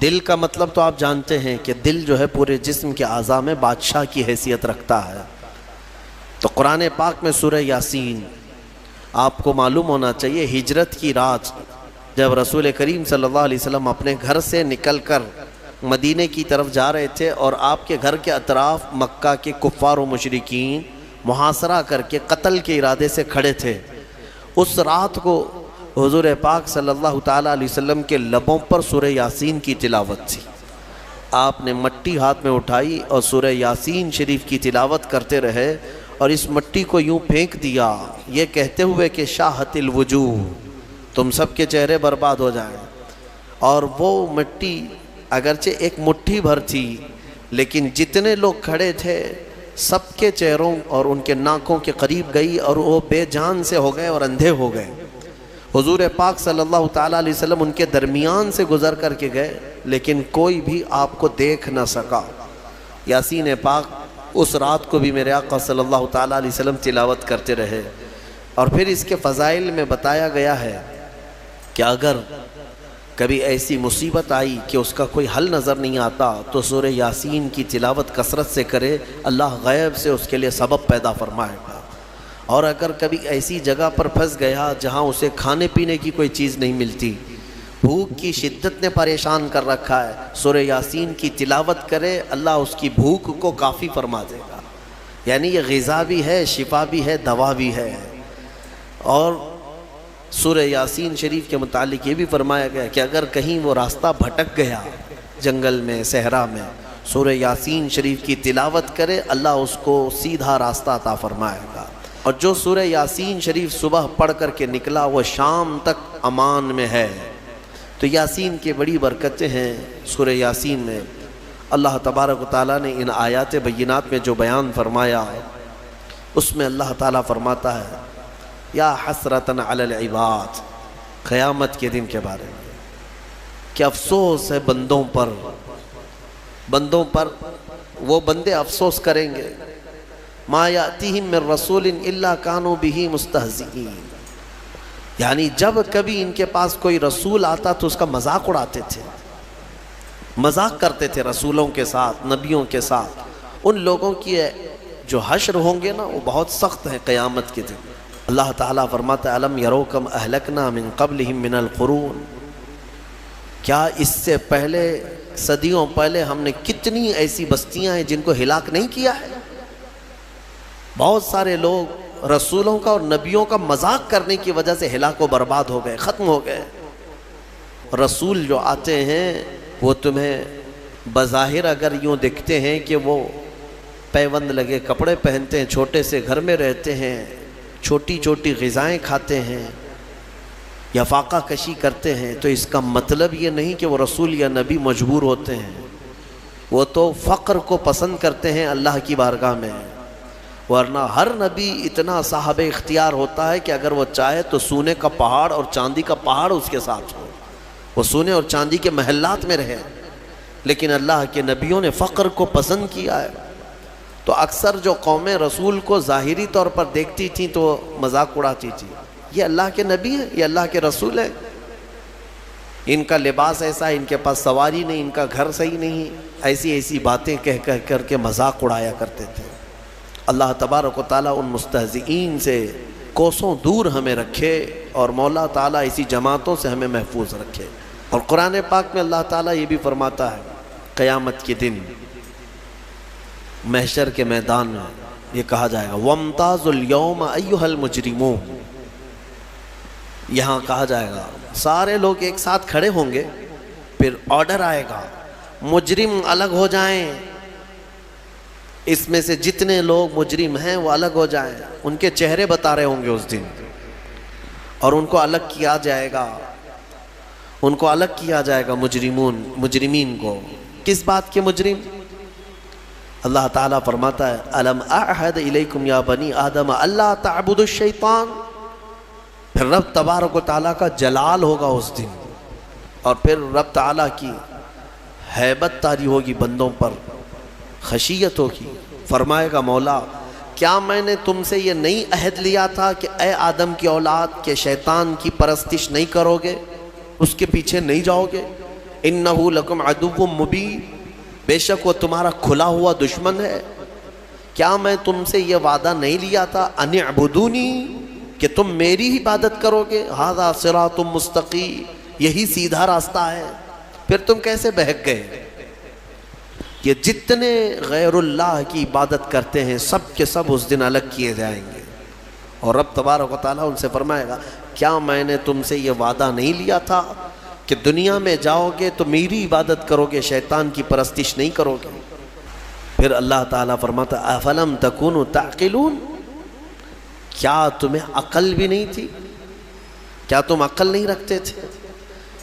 دل کا مطلب تو آپ جانتے ہیں کہ دل جو ہے پورے جسم کے اعضاء میں بادشاہ کی حیثیت رکھتا ہے۔ تو قرآن پاک میں سورہ یاسین، آپ کو معلوم ہونا چاہیے ہجرت کی رات جب رسول کریم صلی اللہ علیہ وسلم اپنے گھر سے نکل کر مدینے کی طرف جا رہے تھے اور آپ کے گھر کے اطراف مکہ کے کفار و مشرکین محاصرہ کر کے قتل کے ارادے سے کھڑے تھے، اس رات کو حضور پاک صلی اللہ تعالیٰ علیہ وسلم کے لبوں پر سورہ یاسین کی تلاوت تھی۔ آپ نے مٹی ہاتھ میں اٹھائی اور سورہ یاسین شریف کی تلاوت کرتے رہے اور اس مٹی کو یوں پھینک دیا یہ کہتے ہوئے کہ شاہت الوجوہ، تم سب کے چہرے برباد ہو جائیں۔ اور وہ مٹی اگرچہ ایک مٹھی بھر تھی لیکن جتنے لوگ کھڑے تھے سب کے چہروں اور ان کے ناکوں کے قریب گئی اور وہ بے جان سے ہو گئے اور اندھے ہو گئے۔ حضور پاک صلی اللہ تعالیٰ علیہ وسلم ان کے درمیان سے گزر کر کے گئے لیکن کوئی بھی آپ کو دیکھ نہ سکا۔ یاسین پاک اس رات کو بھی میرے آقا صلی اللہ تعالیٰ علیہ وسلم تلاوت کرتے رہے۔ اور پھر اس کے فضائل میں بتایا گیا ہے کہ اگر کبھی ایسی مصیبت آئی کہ اس کا کوئی حل نظر نہیں آتا تو سورہ یاسین کی تلاوت کثرت سے کرے، اللہ غیب سے اس کے لیے سبب پیدا فرمائے گا۔ اور اگر کبھی ایسی جگہ پر پھنس گیا جہاں اسے کھانے پینے کی کوئی چیز نہیں ملتی، بھوک کی شدت نے پریشان کر رکھا ہے، سورہ یاسین کی تلاوت کرے، اللہ اس کی بھوک کو کافی فرما دے گا۔ یعنی یہ غذا بھی ہے، شفا بھی ہے، دوا بھی ہے۔ اور سورہ یاسین شریف کے متعلق یہ بھی فرمایا گیا کہ اگر کہیں وہ راستہ بھٹک گیا جنگل میں، صحرا میں، سورہ یاسین شریف کی تلاوت کرے، اللہ اس کو سیدھا راستہ عطا فرمائے گا۔ اور جو سورہ یاسین شریف صبح پڑھ کر کے نکلا وہ شام تک امان میں ہے۔ تو یاسین کی بڑی برکتیں ہیں سورہ یاسین میں۔ اللہ تبارک و تعالیٰ نے ان آیات بینات میں جو بیان فرمایا اس میں اللہ تعالیٰ فرماتا ہے یا حسرتن علی العباد، قیامت کے دن کے بارے میں کہ افسوس ہے بندوں پر، وہ بندے افسوس کریں گے، ما یاتیہم من رسول الا کانوا بہ مستہزئین، یعنی جب کبھی ان کے پاس کوئی رسول آتا تو اس کا مذاق اڑاتے تھے، مذاق کرتے تھے رسولوں کے ساتھ، نبیوں کے ساتھ۔ ان لوگوں کی جو حشر ہوں گے نا وہ بہت سخت ہے قیامت کے دن۔ اللہ تعالیٰ فرماتا ہے الم یرو کم اہلکنا من قبلہم من القرون، کیا اس سے پہلے صدیوں پہلے ہم نے کتنی ایسی بستیاں ہیں جن کو ہلاک نہیں کیا ہے۔ بہت سارے لوگ رسولوں کا اور نبیوں کا مذاق کرنے کی وجہ سے ہلاک و برباد ہو گئے، ختم ہو گئے۔ رسول جو آتے ہیں وہ تمہیں بظاہر اگر یوں دکھتے ہیں کہ وہ پیوند لگے کپڑے پہنتے ہیں، چھوٹے سے گھر میں رہتے ہیں، چھوٹی چھوٹی غذائیں کھاتے ہیں یا فاقہ کشی کرتے ہیں، تو اس کا مطلب یہ نہیں کہ وہ رسول یا نبی مجبور ہوتے ہیں، وہ تو فقر کو پسند کرتے ہیں اللہ کی بارگاہ میں۔ ورنہ ہر نبی اتنا صاحب اختیار ہوتا ہے کہ اگر وہ چاہے تو سونے کا پہاڑ اور چاندی کا پہاڑ اس کے ساتھ ہو، وہ سونے اور چاندی کے محلات میں رہے، لیکن اللہ کے نبیوں نے فقر کو پسند کیا ہے۔ تو اکثر جو قومیں رسول کو ظاہری طور پر دیکھتی تھیں تو مذاق اڑاتی تھی، یہ اللہ کے نبی ہیں، یہ اللہ کے رسول ہیں، ان کا لباس ایسا ہے، ان کے پاس سواری نہیں، ان کا گھر صحیح نہیں، ایسی باتیں کہہ کر کے مذاق اڑایا کرتے تھے۔ اللہ تبارک و تعالیٰ ان مستہزئین سے کوسوں دور ہمیں رکھے اور مولا تعالیٰ اسی جماعتوں سے ہمیں محفوظ رکھے۔ اور قرآن پاک میں اللہ تعالیٰ یہ بھی فرماتا ہے قیامت کے دن محشر کے میدان میں یہ کہا جائے گا وَامْتَازُوا الْيَوْمَ أَيُّهَا الْمُجْرِمُونَ، یہاں کہا جائے گا سارے لوگ ایک ساتھ کھڑے ہوں گے، پھر آرڈر آئے گا مجرم الگ ہو جائیں، اس میں سے جتنے لوگ مجرم ہیں وہ الگ ہو جائیں، ان کے چہرے بتا رہے ہوں گے اس دن، اور ان کو الگ کیا جائے گا، ان کو الگ کیا جائے گا مجرمین کو۔ کس بات کے مجرم؟ اللہ تعالیٰ فرماتا ہے الم اعہد الیکم یا بنی آدم اللہ تعبدوا الشیطان، پھر رب تبارک و تعالیٰ کا جلال ہوگا اس دن، اور پھر رب تعالیٰ کی ہیبت طاری ہوگی بندوں پر، خشیت ہوگی۔ فرمائے گا مولا کیا میں نے تم سے یہ نہیں عہد لیا تھا کہ اے آدم کی اولاد کے شیطان کی پرستش نہیں کرو گے، اس کے پیچھے نہیں جاؤ گے؟ انہو لکم عدو مبین، بے شک وہ تمہارا کھلا ہوا دشمن ہے۔ کیا میں تم سے یہ وعدہ نہیں لیا تھا ان اعبدونی، کہ تم میری ہی عبادت کرو گے؟ ھذا صراط مستقیم، یہی سیدھا راستہ ہے۔ پھر تم کیسے بہک گئے؟ یہ جتنے غیر اللہ کی عبادت کرتے ہیں سب کے سب اس دن الگ کیے جائیں گے، اور رب تبارک و تعالیٰ ان سے فرمائے گا کیا میں نے تم سے یہ وعدہ نہیں لیا تھا کہ دنیا میں جاؤ گے تو میری عبادت کرو گے، شیطان کی پرستش نہیں کرو گے؟ پھر اللہ تعالیٰ فرماتا افلم تکونوا تعقلون، کیا تمہیں عقل بھی نہیں تھی؟ کیا تم عقل نہیں رکھتے تھے؟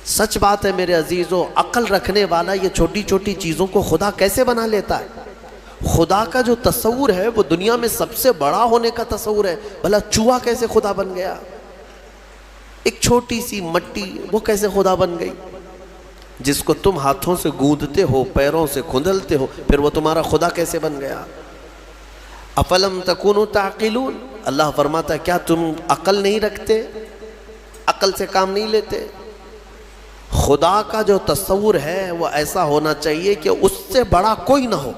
سچ بات ہے میرے عزیزو، عقل رکھنے والا یہ چھوٹی چھوٹی چیزوں کو خدا کیسے بنا لیتا ہے۔ خدا کا جو تصور ہے وہ دنیا میں سب سے بڑا ہونے کا تصور ہے۔ بھلا چوہا کیسے خدا بن گیا؟ ایک چھوٹی سی مٹی وہ کیسے خدا بن گئی؟ جس کو تم ہاتھوں سے گوندتے ہو، پیروں سے کھندلتے ہو، پھر وہ تمہارا خدا کیسے بن گیا؟ افلم تکونوا تعقلون، اللہ فرماتا ہے کیا تم عقل نہیں رکھتے؟ عقل سے کام نہیں لیتے؟ خدا کا جو تصور ہے وہ ایسا ہونا چاہیے کہ اس سے بڑا کوئی نہ ہو،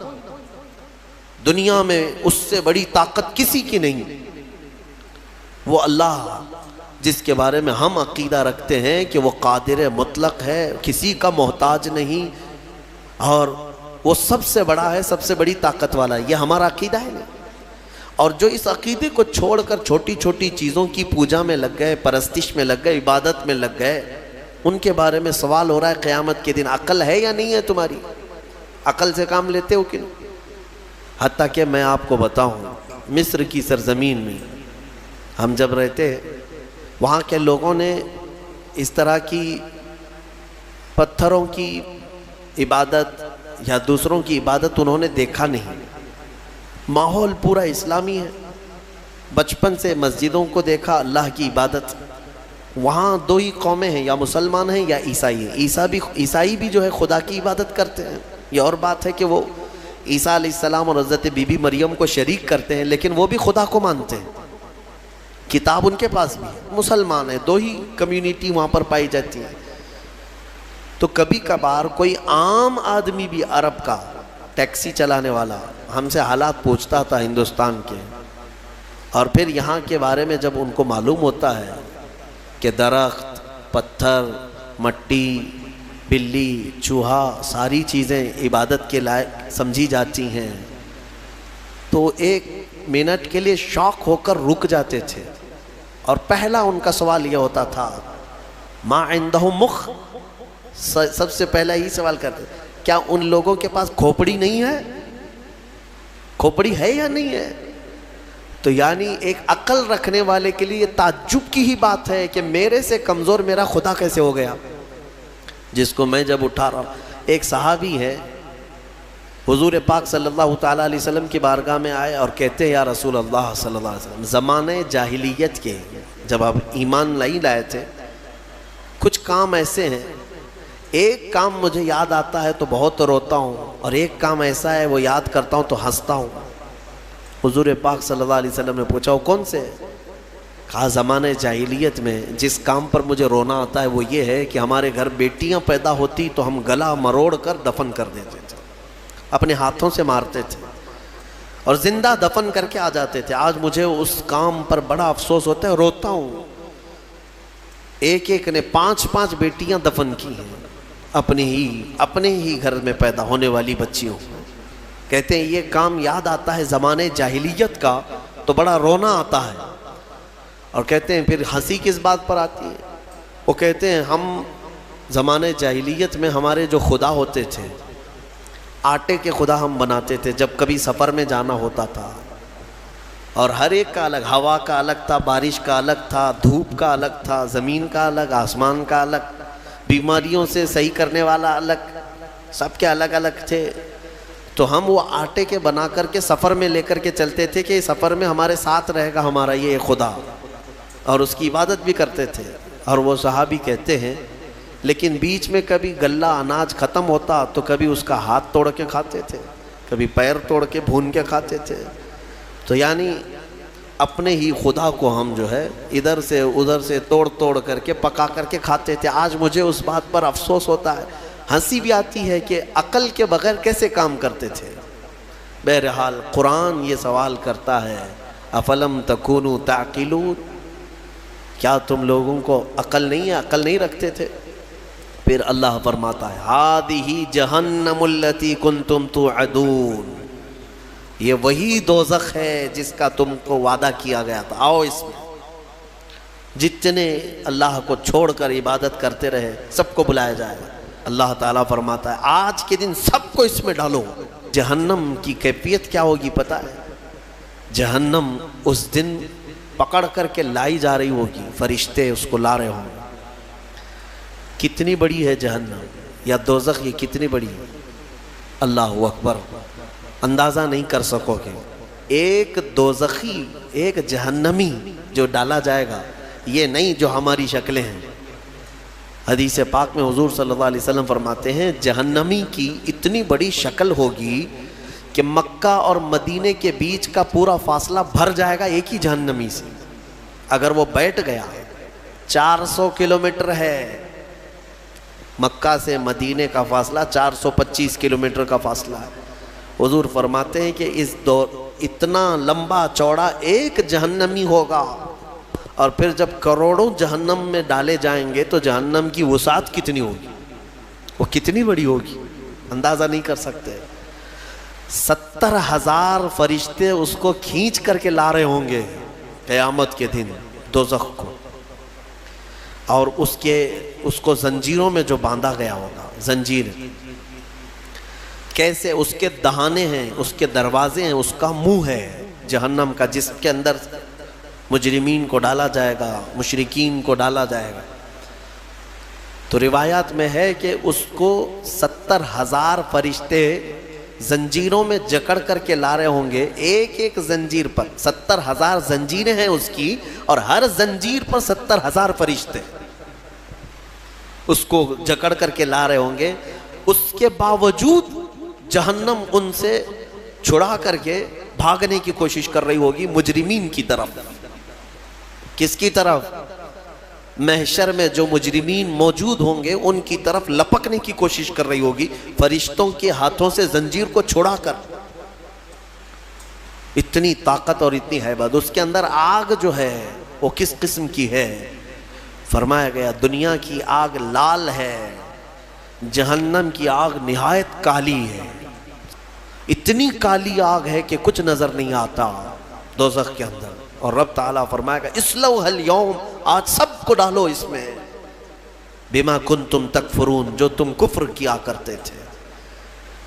دنیا میں اس سے بڑی طاقت کسی کی نہیں۔ وہ اللہ جس کے بارے میں ہم عقیدہ رکھتے ہیں کہ وہ قادر مطلق ہے، کسی کا محتاج نہیں، اور وہ سب سے بڑا ہے، سب سے بڑی طاقت والا ہے، یہ ہمارا عقیدہ ہے نا۔ اور جو اس عقیدے کو چھوڑ کر چھوٹی چھوٹی چیزوں کی پوجا میں لگ گئے، پرستش میں لگ گئے، عبادت میں لگ گئے، ان کے بارے میں سوال ہو رہا ہے قیامت کے دن عقل ہے یا نہیں ہے تمہاری؟ عقل سے کام لیتے ہو کہ نہیں؟ حتیٰ کہ میں آپ کو بتاؤں، مصر کی سرزمین میں ہم جب رہتے، وہاں کے لوگوں نے اس طرح کی پتھروں کی عبادت یا دوسروں کی عبادت انہوں نے دیکھا نہیں۔ ماحول پورا اسلامی ہے، بچپن سے مسجدوں کو دیکھا، اللہ کی عبادت۔ وہاں دو ہی قومیں ہیں، یا مسلمان ہیں یا عیسائی ہیں۔ عیسائی بھی جو ہے خدا کی عبادت کرتے ہیں، یہ اور بات ہے کہ وہ عیسیٰ علیہ السلام اور حضرت بی بی مریم کو شریک کرتے ہیں، لیکن وہ بھی خدا کو مانتے ہیں، کتاب ان کے پاس بھی ہے، مسلمان ہیں، دو ہی کمیونٹی وہاں پر پائی جاتی ہے۔ تو کبھی کبھار کوئی عام آدمی بھی عرب کا ٹیکسی چلانے والا ہم سے حالات پوچھتا تھا ہندوستان کے، اور پھر یہاں کے بارے میں جب ان کو معلوم ہوتا ہے کہ درخت، پتھر، مٹی، بلی، چوہا، ساری چیزیں عبادت کے لائق سمجھی جاتی ہیں، تو ایک منٹ کے لیے شوق ہو کر رک جاتے تھے، اور پہلا ان کا سوال یہ ہوتا تھا ما عندہم مخ، سب سے پہلا یہی سوال کرتے کیا ان لوگوں کے پاس کھوپڑی نہیں ہے؟ کھوپڑی ہے یا نہیں ہے؟ تو یعنی ایک عقل رکھنے والے کے لیے تعجب کی ہی بات ہے کہ میرے سے کمزور میرا خدا کیسے ہو گیا، جس کو میں جب اٹھا رہا ہوں۔ ایک صحابی ہے، حضور پاک صلی اللہ تعالیٰ علیہ وسلم کی بارگاہ میں آئے اور کہتے ہیں یا رسول اللہ صلی اللہ علیہ وسلم، زمانے جاہلیت کے جب آپ ایمان نہیں لائے تھے، کچھ کام ایسے ہیں، ایک کام مجھے یاد آتا ہے تو بہت روتا ہوں، اور ایک کام ایسا ہے وہ یاد کرتا ہوں تو ہنستا ہوں۔ حضور پاک صلی اللہ علیہ وسلم نے پوچھا وہ کون سے؟ کہا زمانے جاہلیت میں جس کام پر مجھے رونا آتا ہے وہ یہ ہے کہ ہمارے گھر بیٹیاں پیدا ہوتی تو ہم گلا مروڑ کر دفن کر دیتے تھے، اپنے ہاتھوں سے مارتے تھے اور زندہ دفن کر کے آ جاتے تھے۔ آج مجھے اس کام پر بڑا افسوس ہوتا ہے، روتا ہوں۔ ایک ایک نے 5 بیٹیاں دفن کی ہیں، اپنے ہی گھر میں پیدا ہونے والی بچیوں۔ کہتے ہیں یہ کام یاد آتا ہے زمانے جاہلیت کا تو بڑا رونا آتا ہے، اور کہتے ہیں پھر ہنسی کس بات پر آتی ہے؟ وہ کہتے ہیں ہم زمانے جاہلیت میں ہمارے جو خدا ہوتے تھے، آٹے کے خدا ہم بناتے تھے جب کبھی سفر میں جانا ہوتا تھا، اور ہر ایک کا الگ، ہوا کا الگ تھا، بارش کا الگ تھا، دھوپ کا الگ تھا، زمین کا الگ، آسمان کا الگ، بیماریوں سے صحیح کرنے والا الگ، سب کے الگ الگ تھے۔ تو ہم وہ آٹے کے بنا کر کے سفر میں لے کر کے چلتے تھے کہ سفر میں ہمارے ساتھ رہے گا ہمارا یہ خدا، اور اس کی عبادت بھی کرتے تھے۔ اور وہ صحابی کہتے ہیں لیکن بیچ میں کبھی غلہ اناج ختم ہوتا تو کبھی اس کا ہاتھ توڑ کے کھاتے تھے، کبھی پیر توڑ کے بھون کے کھاتے تھے۔ تو یعنی اپنے ہی خدا کو ہم جو ہے ادھر سے ادھر سے توڑ کر کے پکا کر کے کھاتے تھے۔ آج مجھے اس بات پر افسوس ہوتا ہے، ہنسی بھی آتی ہے کہ عقل کے بغیر کیسے کام کرتے تھے۔ بہرحال قرآن یہ سوال کرتا ہے افلم تکونوا تعقلون، کیا تم لوگوں کو عقل نہیں ہے، عقل نہیں رکھتے تھے؟ پھر اللہ فرماتا ہے ہذہ جہنم التی کنتم توعدون، یہ وہی دوزخ ہے جس کا تم کو وعدہ کیا گیا تھا، آؤ اس میں۔ جتنے اللہ کو چھوڑ کر عبادت کرتے رہے سب کو بلایا جائے گا۔ اللہ تعالیٰ فرماتا ہے آج کے دن سب کو اس میں ڈالو۔ جہنم کی کیفیت کیا ہوگی پتہ ہے؟ جہنم اس دن پکڑ کر کے لائی جا رہی ہوگی، فرشتے اس کو لا رہے ہوں گے۔ کتنی بڑی ہے جہنم یا دوزخ، یہ کتنی بڑی ہے، اللہ اکبر، اندازہ نہیں کر سکو گے۔ ایک دوزخی، ایک جہنمی جو ڈالا جائے گا، یہ نہیں جو ہماری شکلیں ہیں۔ حدیث پاک میں حضور صلی اللہ علیہ وسلم فرماتے ہیں جہنمی کی اتنی بڑی شکل ہوگی کہ مکہ اور مدینے کے بیچ کا پورا فاصلہ بھر جائے گا ایک ہی جہنمی سے۔ اگر وہ بیٹھ گیا، 400 کلومیٹر ہے مکہ سے مدینے کا فاصلہ، 425 کلومیٹر کا فاصلہ ہے۔ حضور فرماتے ہیں کہ اتنا لمبا چوڑا ایک جہنمی ہوگا، اور پھر جب کروڑوں جہنم میں ڈالے جائیں گے تو جہنم کی وسعت کتنی ہوگی، وہ کتنی بڑی ہوگی، اندازہ نہیں کر سکتے۔ 70,000 فرشتے اس کو کھینچ کر کے لا رہے ہوں گے قیامت کے دن دوزخ کو، اور اس کو زنجیروں میں جو باندھا گیا ہوگا، زنجیر کیسے، اس کے دہانے ہیں، اس کے دروازے ہیں، اس کا منہ ہے جہنم کا، جس کے اندر مجرمین کو ڈالا جائے گا، مشرکین کو ڈالا جائے گا۔ تو روایات میں ہے کہ اس کو 70,000 فرشتے زنجیروں میں جکڑ کر کے لا رہے ہوں گے، ایک ایک زنجیر پر 70,000 زنجیریں ہیں اس کی، اور ہر زنجیر پر 70,000 فرشتے اس کو جکڑ کر کے لا رہے ہوں گے۔ اس کے باوجود جہنم ان سے چھڑا کر کے بھاگنے کی کوشش کر رہی ہوگی مجرمین کی طرف۔ کس کی طرف؟ محشر میں جو مجرمین موجود ہوں گے ان کی طرف لپکنے کی کوشش کر رہی ہوگی فرشتوں کے ہاتھوں سے زنجیر کو چھڑا کر۔ اتنی طاقت اور اتنی ہیبت اس کے اندر۔ آگ جو ہے وہ کس قسم کی ہے؟ فرمایا گیا دنیا کی آگ لال ہے، جہنم کی آگ نہایت کالی ہے۔ اتنی کالی آگ ہے کہ کچھ نظر نہیں آتا دوزخ کے اندر، اور رب تعالیٰ فرمائے گا اسلوہ اليوم، آج سب کو ڈالو اس میں، بما کنتم تکفرون، جو تم کفر کیا کرتے تھے۔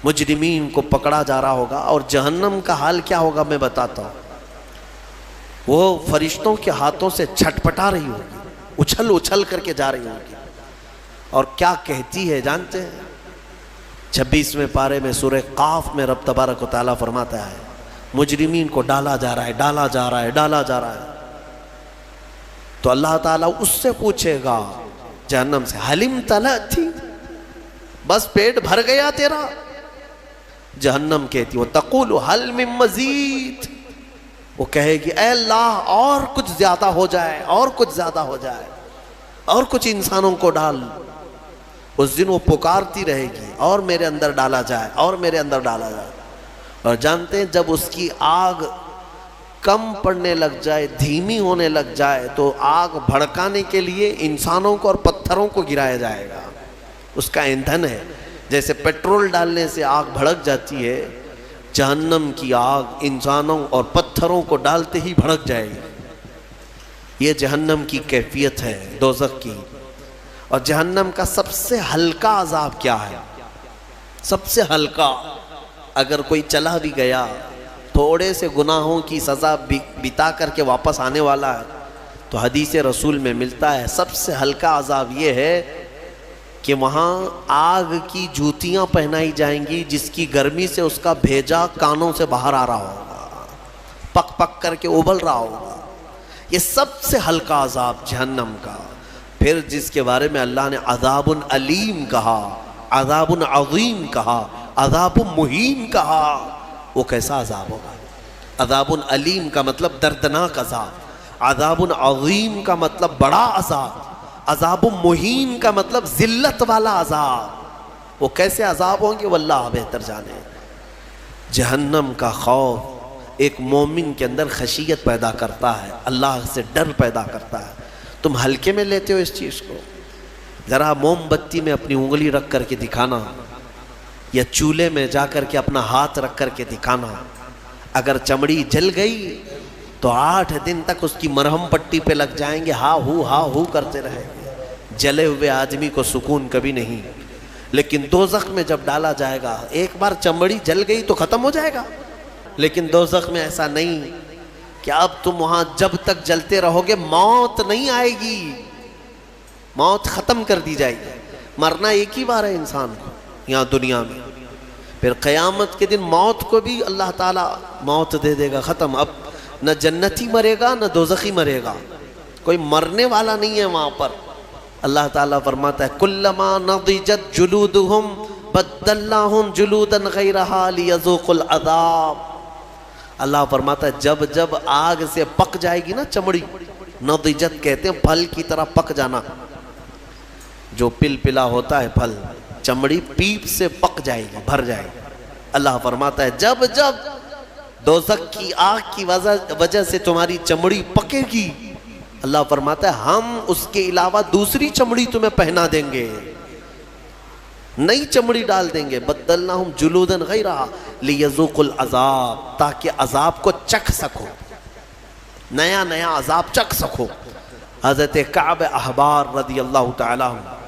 مجرمین کو پکڑا جا رہا ہوگا، اور جہنم کا حال کیا ہوگا میں بتاتا ہوں۔ وہ فرشتوں کے ہاتھوں سے چھٹپٹا رہی ہوگی، اچھل اچھل کر کے جا رہی ہوگی، اور کیا کہتی ہے جانتے ہیں؟ 26ویں پارے میں سورہ قاف میں رب تبارک و تعالیٰ فرماتا ہے مجرمین کو ڈالا جا رہا ہے، ڈالا جا رہا ہے، ڈالا جا رہا ہے، تو اللہ تعالیٰ اس سے پوچھے گا جہنم سے حلم تلأتی، بس پیٹ بھر گیا تیرا؟ جہنم کہتی وہ تقول حل من مزید، وہ کہے گی اے اللہ اور کچھ زیادہ ہو جائے، اور کچھ زیادہ ہو جائے، اور کچھ انسانوں کو ڈال۔ اس دن وہ پکارتی رہے گی اور میرے اندر ڈالا جائے، اور میرے اندر ڈالا جائے۔ اور جانتے ہیں جب اس کی آگ کم پڑنے لگ جائے، دھیمی ہونے لگ جائے، تو آگ بھڑکانے کے لیے انسانوں کو اور پتھروں کو گرایا جائے گا، اس کا ایندھن ہے۔ جیسے پیٹرول ڈالنے سے آگ بھڑک جاتی ہے، جہنم کی آگ انسانوں اور پتھروں کو ڈالتے ہی بھڑک جائے گی۔ یہ جہنم کی کیفیت ہے دوزخ کی۔ اور جہنم کا سب سے ہلکا عذاب کیا ہے؟ سب سے ہلکا، اگر کوئی چلا بھی گیا، تھوڑے سے گناہوں کی سزا بتا کر کے واپس آنے والا ہے، تو حدیث رسول میں ملتا ہے سب سے ہلکا عذاب یہ ہے کہ وہاں آگ کی جوتیاں پہنائی جائیں گی جس کی گرمی سے اس کا بھیجا کانوں سے باہر آ رہا ہوگا، پک پک کر کے ابل رہا ہوگا۔ یہ سب سے ہلکا عذاب جہنم کا۔ پھر جس کے بارے میں اللہ نے عذاب علیم کہا، عذاب عظیم کہا، عذاب مہین کہا، وہ کیسا عذاب ہوگا؟ عذاب علیم کا مطلب دردناک عذاب، عذاب عظیم کا مطلب بڑا عذاب، عذاب مہین کا مطلب ذلت والا عذاب۔ وہ کیسے عذاب ہوں گے وہ اللہ بہتر جانے۔ جہنم کا خوف ایک مومن کے اندر خشیت پیدا کرتا ہے، اللہ سے ڈر پیدا کرتا ہے۔ تم ہلکے میں لیتے ہو اس چیز کو؟ ذرا موم بتی میں اپنی انگلی رکھ کر کے دکھانا، یا چولہے میں جا کر کے اپنا ہاتھ رکھ کر کے دکھانا، اگر چمڑی جل گئی تو 8 دن تک اس کی مرہم پٹی پہ لگ جائیں گے، ہا ہو کرتے رہیں گے۔ جلے ہوئے آدمی کو سکون کبھی نہیں، لیکن دوزخ میں جب ڈالا جائے گا، ایک بار چمڑی جل گئی تو ختم ہو جائے گا، لیکن دوزخ میں ایسا نہیں کہ اب تم وہاں جب تک جلتے رہو گے موت نہیں آئے گی، موت ختم کر دی جائے گی۔ مرنا ایک ہی بار ہے انسان کو یہاں دنیا میں، پھر قیامت کے دن موت کو بھی اللہ تعالیٰ موت دے دے گا، ختم۔ اب نہ جنتی مرے گا نہ دوزخی مرے گا، کوئی مرنے والا نہیں ہے وہاں پر۔ اللہ تعالیٰ فرماتا ہے کلما نضجت جلودہم بدلناہم جلودا غیرہا لیذوقوا العذاب۔ اللہ فرماتا ہے جب جب آگ سے پک جائے گی نا چمڑی، نضجت کہتے ہیں پھل کی طرح پک جانا، جو پل پلا ہوتا ہے پھل، چمڑی پیپ سے پک جائے گی، بھر جائے گی۔ اللہ فرماتا ہے جب جب دوزخ کی آگ کی وجہ سے تمہاری چمڑی پکے گی، اللہ فرماتا ہے ہم اس کے علاوہ دوسری چمڑی تمہیں پہنا دیں گے، نئی چمڑی ڈال دیں گے، بدلناہم جلودا غیرہا لیذوقوا العذاب، تاکہ عذاب کو چکھ سکو، نیا نیا عذاب چکھ سکو۔ حضرت کعب احبار رضی اللہ تعالیٰ عنہ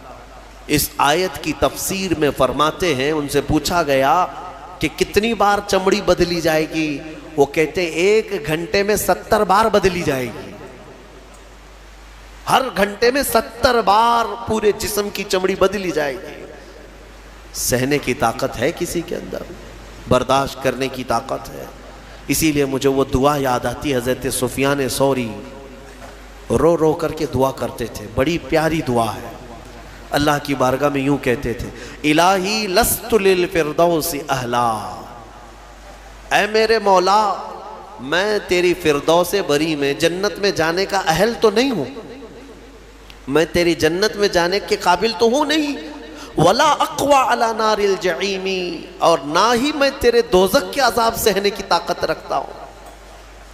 اس آیت کی تفسیر میں فرماتے ہیں، ان سے پوچھا گیا کہ کتنی بار چمڑی بدلی جائے گی؟ وہ کہتے ہیں 1 گھنٹے میں 70 بار بدلی جائے گی، ہر گھنٹے میں 70 بار پورے جسم کی چمڑی بدلی جائے گی۔ سہنے کی طاقت ہے کسی کے اندر، برداشت کرنے کی طاقت ہے۔ اسی لیے مجھے وہ دعا یاد آتی، حضرت سفیان ثوری رو رو کر کے دعا کرتے تھے، بڑی پیاری دعا ہے۔ اللہ کی بارگاہ میں یوں کہتے تھے الہی لست للفردوس اہلا، اے میرے مولا میں تیری فردوس بری میں جنت میں جانے کا اہل تو نہیں ہوں، میں تیری جنت میں جانے کے قابل تو ہوں نہیں، ولا اقوی علی نار الجحیم، اور نہ ہی میں تیرے دوزخ کے عذاب سہنے کی طاقت رکھتا ہوں،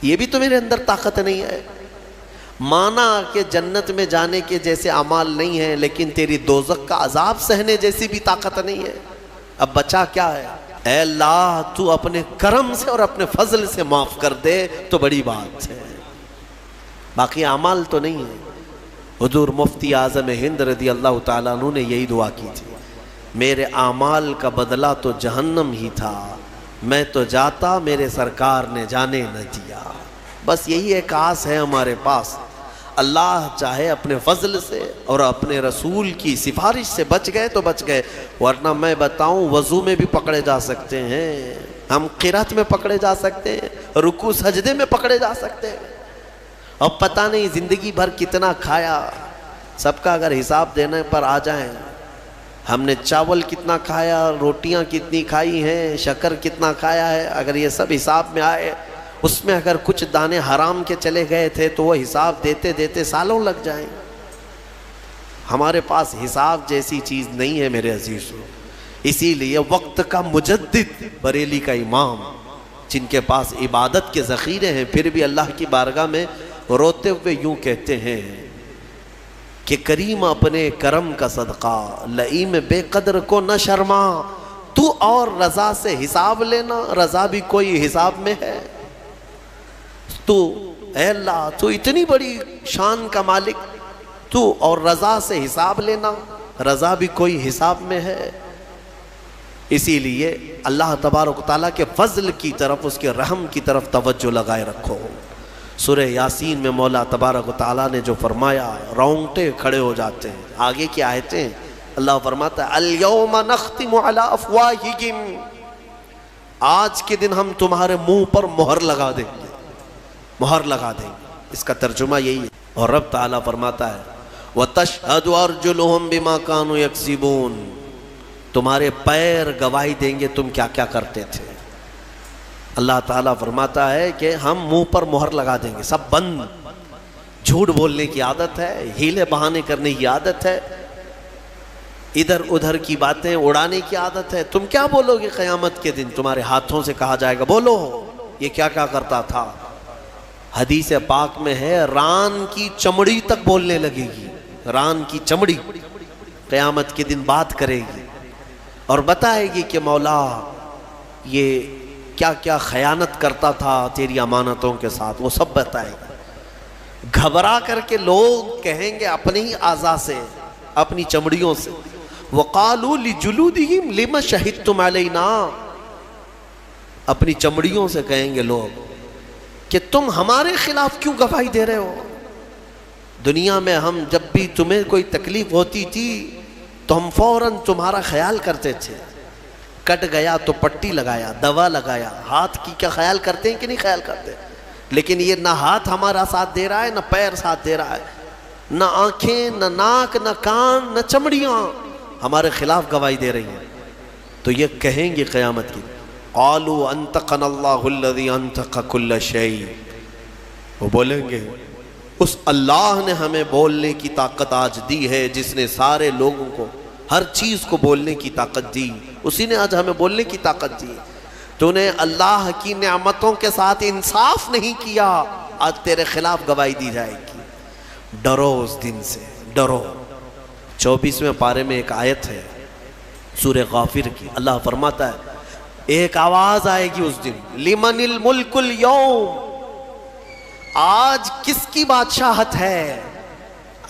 یہ بھی تو میرے اندر طاقت نہیں ہے۔ مانا کہ جنت میں جانے کے جیسے اعمال نہیں ہیں، لیکن تیری دوزخ کا عذاب سہنے جیسی بھی طاقت نہیں ہے، اب بچا کیا ہے؟ اے اللہ تو اپنے کرم سے اور اپنے فضل سے معاف کر دے تو بڑی بات ہے، باقی اعمال تو نہیں ہے۔ حضور مفتی اعظم ہند رضی اللہ تعالیٰ عنہ نے یہی دعا کی تھی، میرے اعمال کا بدلہ تو جہنم ہی تھا، میں تو جاتا میرے سرکار نے جانے نہ دیا۔ بس یہی ایک آس ہے ہمارے پاس، اللہ چاہے اپنے فضل سے اور اپنے رسول کی سفارش سے بچ گئے تو بچ گئے، ورنہ میں بتاؤں وضو میں بھی پکڑے جا سکتے ہیں، ہم قرات میں پکڑے جا سکتے ہیں، رکوع سجدے میں پکڑے جا سکتے ہیں، اب پتہ نہیں زندگی بھر کتنا کھایا، سب کا اگر حساب دینے پر آ جائیں، ہم نے چاول کتنا کھایا، روٹیاں کتنی کھائی ہیں، شکر کتنا کھایا ہے، اگر یہ سب حساب میں آئے، اس میں اگر کچھ دانے حرام کے چلے گئے تھے تو وہ حساب دیتے دیتے سالوں لگ جائیں۔ ہمارے پاس حساب جیسی چیز نہیں ہے میرے عزیزو، اسی لیے وقت کا مجدد بریلی کا امام، جن کے پاس عبادت کے ذخیرے ہیں، پھر بھی اللہ کی بارگاہ میں روتے ہوئے یوں کہتے ہیں کہ کریم اپنے کرم کا صدقہ، لئیم بے قدر کو نہ شرما، تو اور رضا سے حساب لینا، رضا بھی کوئی حساب میں ہے؟ تو اے اللہ تو اتنی بڑی شان کا مالک، تو اور رضا سے حساب لینا، رضا بھی کوئی حساب میں ہے؟ اسی لیے اللہ تبارک و تعالیٰ کے فضل کی طرف، اس کے رحم کی طرف توجہ لگائے رکھو۔ سورہ یاسین میں مولا تبارک و تعالیٰ نے جو فرمایا، رونگٹے کھڑے ہو جاتے ہیں۔ آگے کی آیتیں اللہ فرماتا ہے الیوم نختم علی افواہہم، آج کے دن ہم تمہارے منہ پر مہر لگا دیں گے، مہر لگا دیں گے، اس کا ترجمہ یہی ہے۔ اور رب تعالیٰ فرماتا ہے وَتَشْهَدُ أَرْجُلُهُمْ بِمَا كَانُوا يَكْسِبُونَ، تمہارے پیر گواہی دیں گے تم کیا کیا کرتے تھے۔ اللہ تعالیٰ فرماتا ہے کہ ہم منہ پر مہر لگا دیں گے، سب بند، جھوٹ بولنے کی عادت ہے، ہیلے بہانے کرنے کی عادت ہے، ادھر ادھر کی باتیں اڑانے کی عادت ہے. تم کیا بولو گے قیامت کے دن؟ تمہارے ہاتھوں سے کہا جائے گا بولو یہ کیا کیا کرتا تھا. حدیث پاک میں ہے ران کی چمڑی تک بولنے لگے گی. ران کی چمڑی قیامت کے دن بات کرے گی اور بتائے گی کہ مولا یہ کیا کیا خیانت کرتا تھا تیری امانتوں کے ساتھ، وہ سب بتائے گا. گھبرا کر کے لوگ کہیں گے اپنے ہی اعضاء سے، اپنی چمڑیوں سے، وَقَالُوا لِجُلُودِهِمْ لِمَ شَهِدْتُمْ عَلَيْنَا، اپنی چمڑیوں سے کہیں گے لوگ کہ تم ہمارے خلاف کیوں گواہی دے رہے ہو؟ دنیا میں ہم جب بھی تمہیں کوئی تکلیف ہوتی تھی تو ہم فوراً تمہارا خیال کرتے تھے. کٹ گیا تو پٹی لگایا، دوا لگایا. ہاتھ کی کیا خیال کرتے ہیں کہ نہیں خیال کرتے؟ لیکن یہ نہ ہاتھ ہمارا ساتھ دے رہا ہے، نہ پیر ساتھ دے رہا ہے، نہ آنکھیں، نہ ناک، نہ کان، نہ چمڑیاں ہمارے خلاف گواہی دے رہی ہیں. تو یہ کہیں گے قیامت کی قالوا انطقنا اللہ الذی انطق کل شیء، وہ بولیں گے اس اللہ نے ہمیں بولنے کی طاقت آج دی ہے، جس نے سارے لوگوں کو ہر چیز کو بولنے کی طاقت دی، اسی نے آج ہمیں بولنے کی طاقت دی. تو نے اللہ کی نعمتوں کے ساتھ انصاف نہیں کیا، آج تیرے خلاف گواہی دی جائے گی. ڈرو اس دن سے، ڈرو. 24ویں پارے میں ایک آیت ہے سورہ غافر کی، اللہ فرماتا ہے ایک آواز آئے گی اس دن، لمن الملک اليوم، آج کس کی بادشاہت ہے؟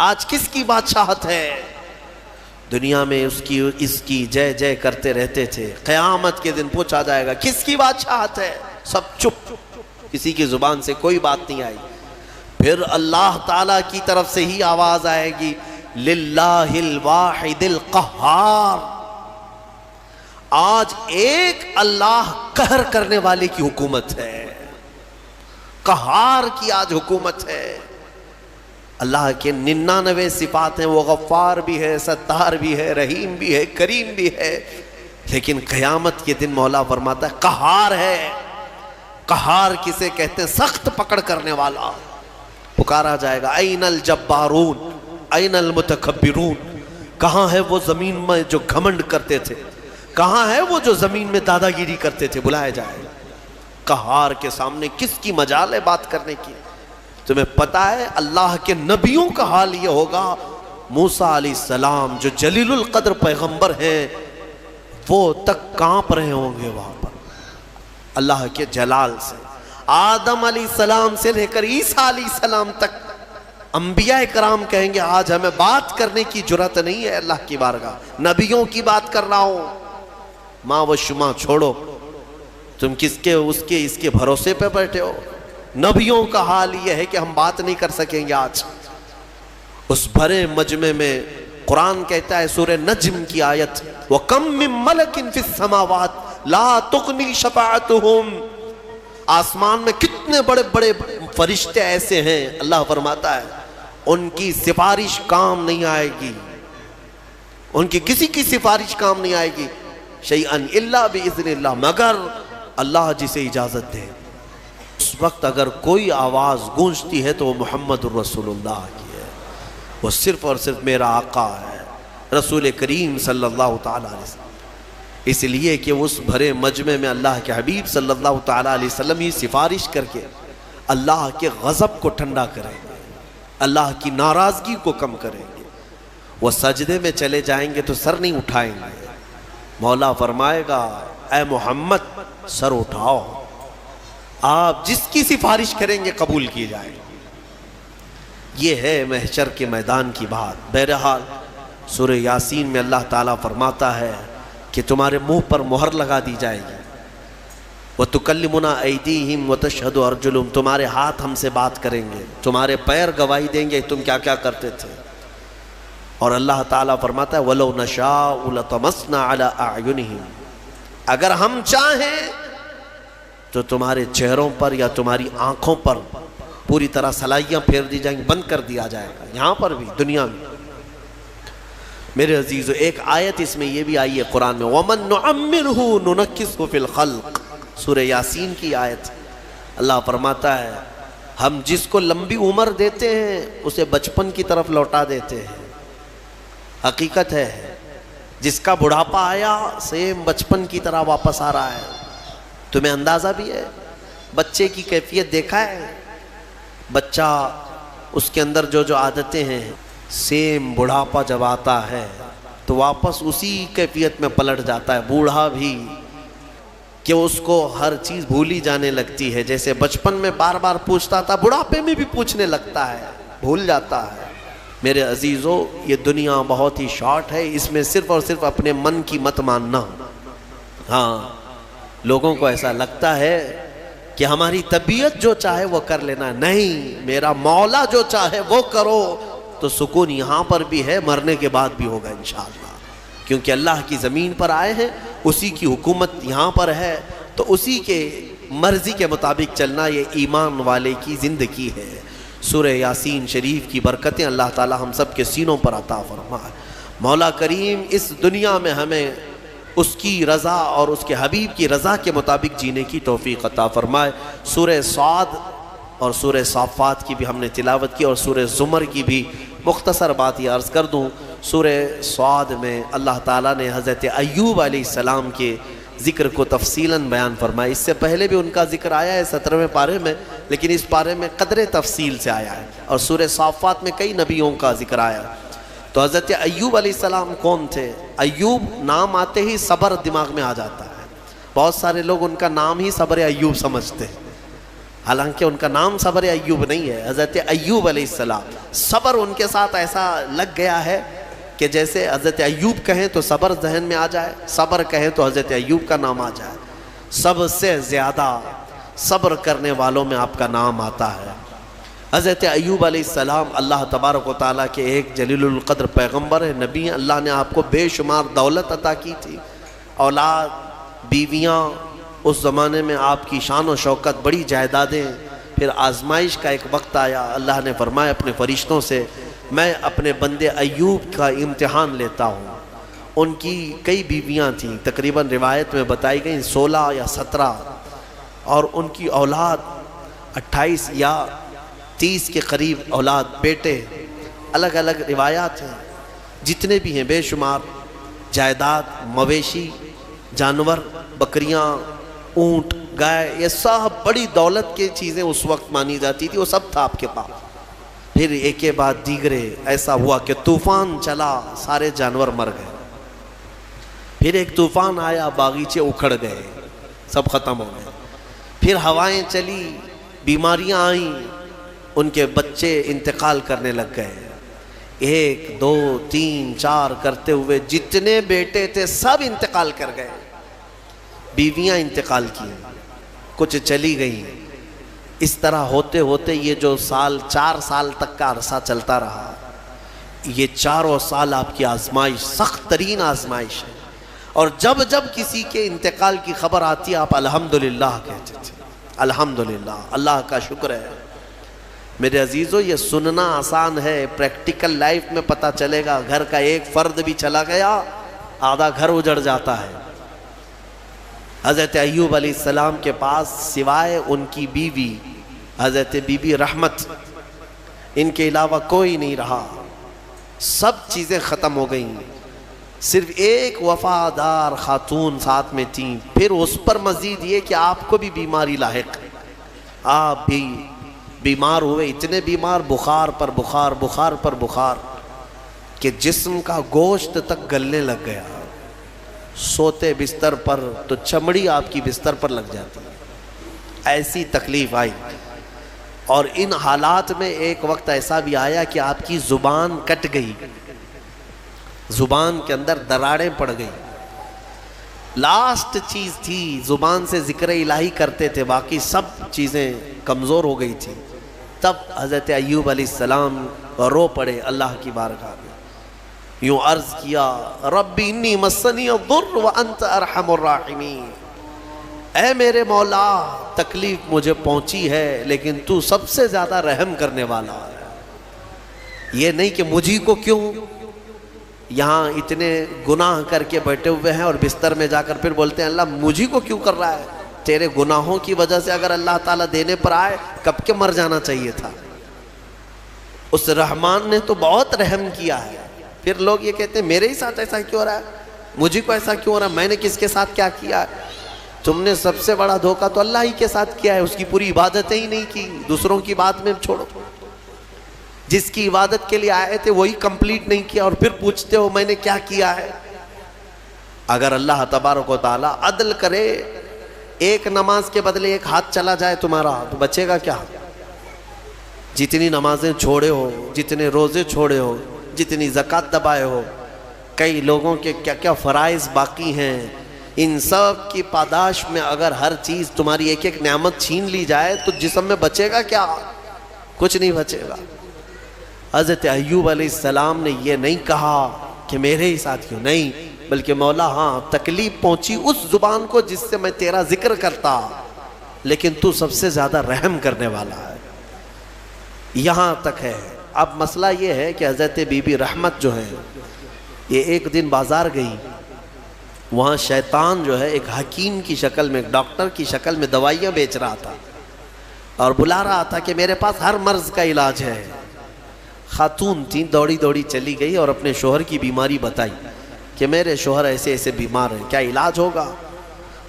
آج کس کی بادشاہت ہے؟ دنیا میں اس کی جے جے کرتے رہتے تھے. قیامت کے دن پوچھا جائے گا کس کی بادشاہت ہے؟ سب چپ، کسی کی زبان سے کوئی بات نہیں آئی. پھر اللہ تعالیٰ کی طرف سے ہی آواز آئے گی للہ الواحد القہار، آج ایک اللہ قہر کرنے والے کی حکومت ہے، قہار کی آج حکومت ہے. اللہ کے 99 صفات ہیں، وہ غفار بھی ہے، ستار بھی ہے، رحیم بھی ہے، کریم بھی ہے. لیکن قیامت کے دن مولا فرماتا ہے قہار ہے. قہار کسے کہتے ہیں؟ سخت پکڑ کرنے والا. پکارا جائے گا این الجبارون این المتکبرون، کہاں ہے وہ زمین میں جو گھمنڈ کرتے تھے، کہاں ہے وہ جو زمین میں دادا گیری کرتے تھے؟ بلائے جائے گا. قہار کے سامنے کس کی مجال ہے بات کرنے کی؟ تمہیں پتا ہے اللہ کے نبیوں کا حال یہ ہوگا. موسیٰ علیہ السلام جو جلیل القدر پیغمبر ہیں وہ تک کانپ رہے ہوں گے وہاں پر اللہ کے جلال سے. آدم علیہ السلام سے لے کر عیسیٰ علیہ السلام تک انبیاء کرام کہیں گے آج ہمیں بات کرنے کی جرات نہیں ہے اللہ کی بارگاہ، نبیوں کی بات کر رہا ہوں. ماں و شما چھوڑو، تم کس کے اس کے بھروسے پہ بیٹھے ہو؟ نبیوں کا حال یہ ہے کہ ہم بات نہیں کر سکیں گے آج. اس بھرے مجمع میں قرآن کہتا ہے سورہ نجم کی آیت وَكَمْ مِن مَلَكٍ فِي السَّمَاوَاتِ لَا تُغْنِي شَفَاعَتُهُمْ، آسمان میں کتنے بڑے بڑے فرشتے ایسے ہیں، اللہ فرماتا ہے ان کی سفارش کام نہیں آئے گی، ان کی کسی کی سفارش کام نہیں آئے گی. شیئن الا باذن اللہ، مگر اللہ جسے اجازت دے. اس وقت اگر کوئی آواز گونجتی ہے تو وہ محمد الرسول اللہ کی ہے، وہ صرف اور صرف میرا آقا ہے رسول کریم صلی اللہ تعالیٰ علیہ وسلم. اس لیے کہ اس بھرے مجمع میں اللہ کے حبیب صلی اللہ تعالیٰ علیہ وسلم ہی سفارش کر کے اللہ کے غضب کو ٹھنڈا کریں گے، اللہ کی ناراضگی کو کم کریں گے. وہ سجدے میں چلے جائیں گے تو سر نہیں اٹھائیں گے. مولا فرمائے گا اے محمد سر اٹھاؤ، آپ جس کی سفارش کریں گے قبول کی جائے. یہ ہے محشر کے میدان کی بات. بہرحال سورہ یاسین میں اللہ تعالیٰ فرماتا ہے کہ تمہارے منہ پر مہر لگا دی جائے گی. وَتُكَلِّمُنَا أَيْدِيهِمْ وَتَشْهَدُ أَرْجُلُهُمْ، تمہارے ہاتھ ہم سے بات کریں گے، تمہارے پیر گواہی دیں گے تم کیا کیا کرتے تھے. اور اللہ تعالیٰ فرماتا ہے وَلَوْ نَشَاءُ لَطَمَسْنَا عَلَىٰ أَعْيُنِهِمْ، اگر ہم چاہیں تو تمہارے چہروں پر یا تمہاری آنکھوں پر پوری طرح سلائیاں پھیر دی جائیں گی، بند کر دیا جائے گا، یہاں پر بھی دنیا میں. میرے عزیزو ایک آیت اس میں یہ بھی آئی ہے قرآن میں وَمَن نُعَمِّرْهُ نُنَكِّسْهُ فِي الْخَلْقِ، سورہ یاسین کی آیت. اللہ فرماتا ہے ہم جس کو لمبی عمر دیتے ہیں اسے بچپن کی طرف لوٹا دیتے ہیں. حقیقت ہے جس کا بڑھاپا آیا سیم بچپن کی طرح واپس آ رہا ہے. تمہیں اندازہ بھی ہے بچے کی کیفیت دیکھا ہے؟ بچہ اس کے اندر جو عادتیں ہیں سیم بڑھاپا جب آتا ہے تو واپس اسی کیفیت میں پلٹ جاتا ہے. بوڑھا بھی کہ اس کو ہر چیز بھولی جانے لگتی ہے. جیسے بچپن میں بار بار پوچھتا تھا بڑھاپے میں بھی پوچھنے لگتا ہے, بھول جاتا ہے. میرے عزیزو یہ دنیا بہت ہی شارٹ ہے, اس میں صرف اور صرف اپنے من کی مت ماننا. ہاں لوگوں کو ایسا لگتا ہے کہ ہماری طبیعت جو چاہے وہ کر لینا, نہیں, میرا مولا جو چاہے وہ کرو. تو سکون یہاں پر بھی ہے, مرنے کے بعد بھی ہوگا انشاءاللہ, کیونکہ اللہ کی زمین پر آئے ہیں, اسی کی حکومت یہاں پر ہے, تو اسی کے مرضی کے مطابق چلنا یہ ایمان والے کی زندگی ہے. سورہ یاسین شریف کی برکتیں اللہ تعالی ہم سب کے سینوں پر عطا فرمائے. مولا کریم اس دنیا میں ہمیں اس کی رضا اور اس کے حبیب کی رضا کے مطابق جینے کی توفیق عطا فرمائے. سورہ صاد اور سورہ صافات کی بھی ہم نے تلاوت کی, اور سورہ زمر کی بھی مختصر بات یہ عرض کر دوں. سورہ صاد میں اللہ تعالیٰ نے حضرت ایوب علیہ السلام کے ذکر کو تفصیلاً بیان فرمایا. اس سے پہلے بھی ان کا ذکر آیا ہے 17ویں پارے میں, لیکن اس پارے میں قدر تفصیل سے آیا ہے. اور سورہ صافات میں کئی نبیوں کا ذکر آیا. تو حضرت ایوب علیہ السلام کون تھے؟ ایوب نام آتے ہی صبر دماغ میں آ جاتا ہے. بہت سارے لوگ ان کا نام ہی صبر ایوب سمجھتے ہیں, حالانکہ ان کا نام صبر ایوب نہیں ہے. حضرت ایوب علیہ السلام, صبر ان کے ساتھ ایسا لگ گیا ہے کہ جیسے حضرت ایوب کہیں تو صبر ذہن میں آ جائے, صبر کہیں تو حضرت ایوب کا نام آ جائے. سب سے زیادہ صبر کرنے والوں میں آپ کا نام آتا ہے. حضرت ایوب علیہ السلام اللہ تبارک و تعالیٰ کے ایک جلیل القدر پیغمبر ہے, نبی ہیں. اللہ نے آپ کو بے شمار دولت عطا کی تھی, اولاد, بیویاں. اس زمانے میں آپ کی شان و شوکت, بڑی جائیدادیں. پھر آزمائش کا ایک وقت آیا, اللہ نے فرمایا اپنے فرشتوں سے میں اپنے بندے ایوب کا امتحان لیتا ہوں. ان کی کئی بیویاں تھیں, تقریباً روایت میں بتائی گئیں 16 یا 17, اور ان کی اولاد 28 یا 30 کے قریب اولاد, بیٹے. الگ الگ روایات ہیں, جتنے بھی ہیں بے شمار جائیداد, مویشی, جانور, بکریاں, اونٹ, گائے, یہ سب بڑی دولت کی چیزیں اس وقت مانی جاتی تھی, وہ سب تھا آپ کے پاس. پھر ایک کے بعد دیگرے ایسا ہوا کہ طوفان چلا, سارے جانور مر گئے. پھر ایک طوفان آیا, باغیچے اکھڑ گئے, سب ختم ہو گئے. پھر ہوائیں چلی, بیماریاں آئیں, ان کے بچے انتقال کرنے لگ گئے. 1 2 3 4 کرتے ہوئے جتنے بیٹے تھے سب انتقال کر گئے. بیویاں انتقال کی, کچھ چلی گئیں. اس طرح ہوتے ہوتے یہ جو 4 سال تک کا عرصہ چلتا رہا, یہ 4 سال آپ کی آزمائش, سخت ترین آزمائش ہے. اور جب جب کسی کے انتقال کی خبر آتی آپ الحمدللہ کہتے تھے, الحمدللہ, اللہ کا شکر ہے. میرے عزیزو یہ سننا آسان ہے, پریکٹیکل لائف میں پتہ چلے گا. گھر کا ایک فرد بھی چلا گیا, آدھا گھر اجڑ جاتا ہے. حضرت ایوب علیہ السلام کے پاس سوائے ان کی بیوی حضرت بی بی رحمت, ان کے علاوہ کوئی نہیں رہا. سب چیزیں ختم ہو گئیں, صرف ایک وفادار خاتون ساتھ میں تھیں. پھر اس پر مزید یہ کہ آپ کو بھی بیماری لاحق, آپ بھی بیمار ہوئے, اتنے بیمار, بخار پر بخار, بخار پر بخار, کہ جسم کا گوشت تک گلنے لگ گیا. سوتے بستر پر تو چمڑی آپ کی بستر پر لگ جاتی, ایسی تکلیف آئی. اور ان حالات میں ایک وقت ایسا بھی آیا کہ آپ کی زبان کٹ گئی, زبان کے اندر دراڑیں پڑ گئی. لاسٹ چیز تھی, زبان سے ذکر الہی کرتے تھے, باقی سب چیزیں کمزور ہو گئی تھی. تب حضرت ایوب علیہ السلام رو پڑے اللہ کی بارگاہ میں, یوں عرض کیا, ربی انی مسنی الضر وانت ارحم الراحمین, اے میرے مولا تکلیف مجھے پہنچی ہے لیکن تو سب سے زیادہ رحم کرنے والا ہے. یہ نہیں کہ مجھے کو کیوں, یہاں اتنے گناہ کر کے بیٹھے ہوئے ہیں اور بستر میں جا کر پھر بولتے ہیں اللہ مجھے کو کیوں کر رہا ہے. تیرے گناہوں کی وجہ سے اگر اللہ تعالیٰ دینے پر آئے کب کے مر جانا چاہیے تھا. اس رحمان نے تو بہت رحم کیا ہے. پھر لوگ یہ کہتے ہیں میرے ہی ساتھ ایسا کیوں ہو رہا ہے, مجھے کو ایسا کیوں ہو رہا، میں نے کس کے ساتھ کیا کیا؟ تم نے سب سے بڑا دھوکہ تو اللہ ہی کے ساتھ کیا ہے، اس کی پوری عبادتیں ہی نہیں کی، دوسروں کی بات میں چھوڑو، جس کی عبادت کے لیے آئے تھے وہی کمپلیٹ نہیں کیا، اور پھر پوچھتے ہو میں نے کیا کیا ہے۔ اگر اللہ تبارک و تعالیٰ عدل کرے، ایک نماز کے بدلے ایک ہاتھ چلا جائے تمہارا، تو بچے گا کیا؟ جتنی نمازیں چھوڑے ہو، جتنے روزے چھوڑے ہو، جتنی زکوٰۃ دبائے ہو، کئی لوگوں کے کیا کیا فرائض باقی ہیں، ان سب کی پاداش میں اگر ہر چیز تمہاری ایک ایک نعمت چھین لی جائے تو جسم میں بچے گا کیا؟ کچھ نہیں بچے گا۔ حضرت ایوب علیہ السلام نے یہ نہیں کہا کہ میرے ہی ساتھ کیوں، نہیں، بلکہ مولا ہاں تکلیف پہنچی اس زبان کو جس سے میں تیرا ذکر کرتا، لیکن تو سب سے زیادہ رحم کرنے والا ہے۔ یہاں تک ہے۔ اب مسئلہ یہ ہے کہ حضرت بی بی رحمت جو ہے یہ ایک دن بازار گئی، وہاں شیطان جو ہے ایک حکیم کی شکل میں، ایک ڈاکٹر کی شکل میں دوائیاں بیچ رہا تھا اور بلا رہا تھا کہ میرے پاس ہر مرض کا علاج ہے۔ خاتون تھی، دوڑی دوڑی چلی گئی اور اپنے شوہر کی بیماری بتائی کہ میرے شوہر ایسے ایسے بیمار ہیں، کیا علاج ہوگا؟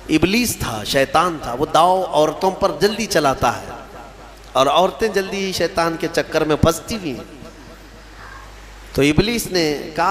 ابلیس تھا، شیطان تھا، وہ داؤ عورتوں پر جلدی چلاتا ہے اور عورتیں جلدی شیطان کے چکر میں پھنستی بھی ہیں۔ تو ابلیس نے کہا